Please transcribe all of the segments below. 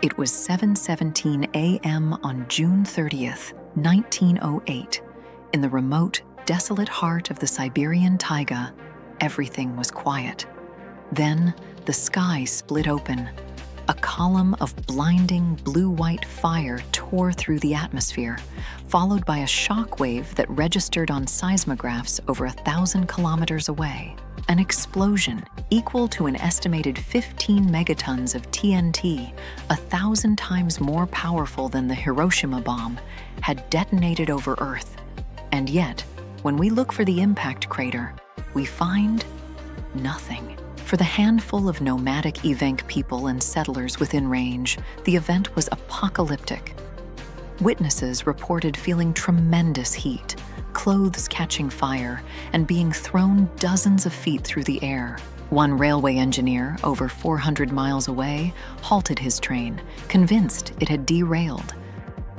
It was 7:17 a.m. on June 30th, 1908. In the remote, desolate heart of the Siberian taiga, everything was quiet. Then, the sky split open. A column of blinding blue-white fire tore through the atmosphere, followed by a shockwave that registered on seismographs over 1,000 kilometers away. An explosion equal to an estimated 15 megatons of TNT, 1,000 times more powerful than the Hiroshima bomb, had detonated over Earth. And yet, when we look for the impact crater, we find nothing. For the handful of nomadic Evenk people and settlers within range, the event was apocalyptic. Witnesses reported feeling tremendous heat, clothes catching fire, and being thrown dozens of feet through the air. One railway engineer, over 400 miles away, halted his train, convinced it had derailed.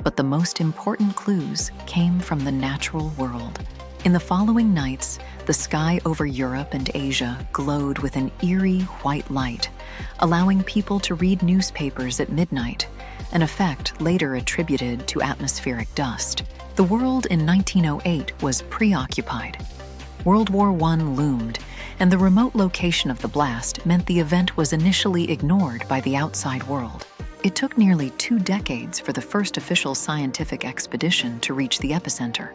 But the most important clues came from the natural world. In the following nights, the sky over Europe and Asia glowed with an eerie white light, allowing people to read newspapers at midnight, an effect later attributed to atmospheric dust. The world in 1908 was preoccupied. World War I loomed, and the remote location of the blast meant the event was initially ignored by the outside world. It took nearly 2 decades for the first official scientific expedition to reach the epicenter.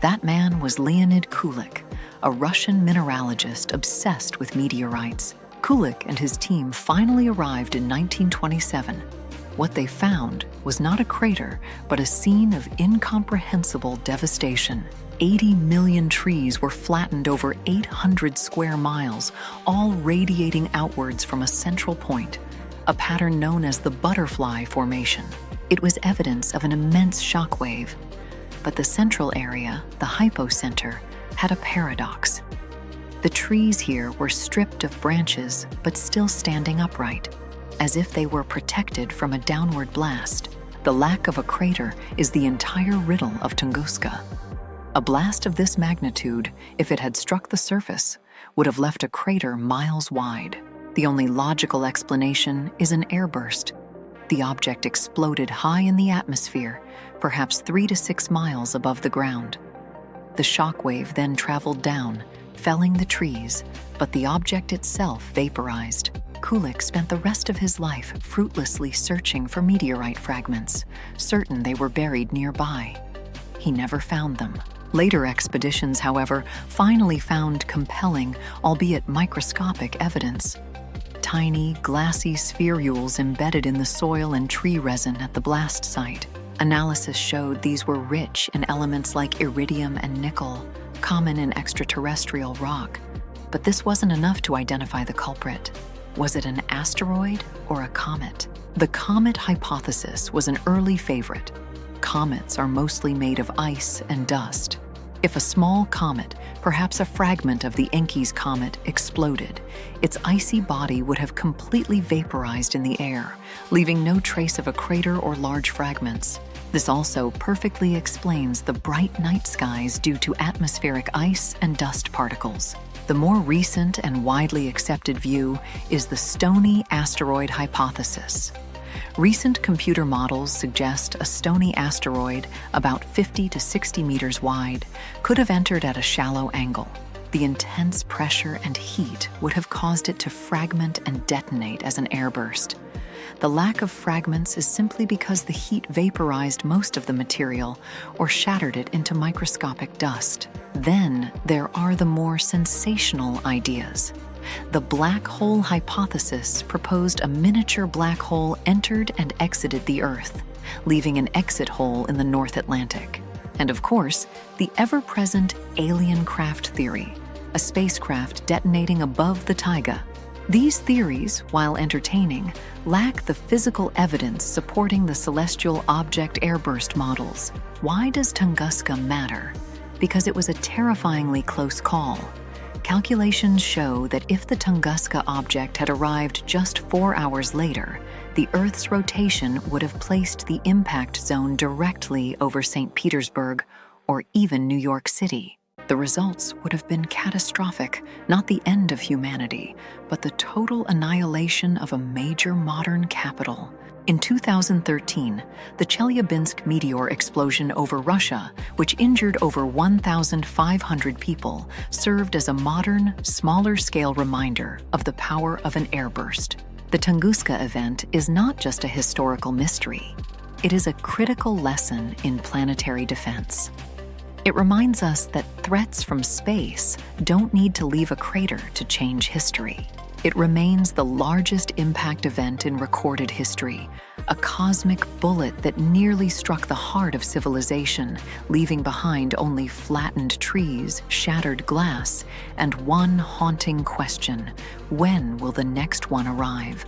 That man was Leonid Kulik, a Russian mineralogist obsessed with meteorites. Kulik and his team finally arrived in 1927. What they found was not a crater, but a scene of incomprehensible devastation. 80 million trees were flattened over 800 square miles, all radiating outwards from a central point, a pattern known as the butterfly formation. It was evidence of an immense shockwave. But the central area, the hypocenter, had a paradox. The trees here were stripped of branches, but still standing upright, as if they were protected from a downward blast. The lack of a crater is the entire riddle of Tunguska. A blast of this magnitude, if it had struck the surface, would have left a crater miles wide. The only logical explanation is an airburst. The object exploded high in the atmosphere, perhaps 3 to 6 miles above the ground. The shockwave then traveled down, felling the trees, but the object itself vaporized. Kulik spent the rest of his life fruitlessly searching for meteorite fragments, certain they were buried nearby. He never found them. Later expeditions, however, finally found compelling, albeit microscopic, evidence. Tiny, glassy spherules embedded in the soil and tree resin at the blast site. Analysis showed these were rich in elements like iridium and nickel, common in extraterrestrial rock. But this wasn't enough to identify the culprit. Was it an asteroid or a comet? The comet hypothesis was an early favorite. Comets are mostly made of ice and dust. If a small comet, perhaps a fragment of the Encke's comet, exploded, its icy body would have completely vaporized in the air, leaving no trace of a crater or large fragments. This also perfectly explains the bright night skies due to atmospheric ice and dust particles. The more recent and widely accepted view is the stony asteroid hypothesis. Recent computer models suggest a stony asteroid, about 50 to 60 meters wide, could have entered at a shallow angle. The intense pressure and heat would have caused it to fragment and detonate as an airburst. The lack of fragments is simply because the heat vaporized most of the material or shattered it into microscopic dust. Then there are the more sensational ideas. The black hole hypothesis proposed a miniature black hole entered and exited the Earth, leaving an exit hole in the North Atlantic. And of course, the ever-present alien craft theory, a spacecraft detonating above the taiga. These theories, while entertaining, lack the physical evidence supporting the celestial object airburst models. Why does Tunguska matter? Because it was a terrifyingly close call. Calculations show that if the Tunguska object had arrived just 4 hours later, the Earth's rotation would have placed the impact zone directly over St. Petersburg or even New York City. The results would have been catastrophic, not the end of humanity, but the total annihilation of a major modern capital. In 2013, the Chelyabinsk meteor explosion over Russia, which injured over 1,500 people, served as a modern, smaller-scale reminder of the power of an airburst. The Tunguska Event is not just a historical mystery. It is a critical lesson in planetary defense. It reminds us that threats from space don't need to leave a crater to change history. It remains the largest impact event in recorded history, a cosmic bullet that nearly struck the heart of civilization, leaving behind only flattened trees, shattered glass, and one haunting question: when will the next one arrive?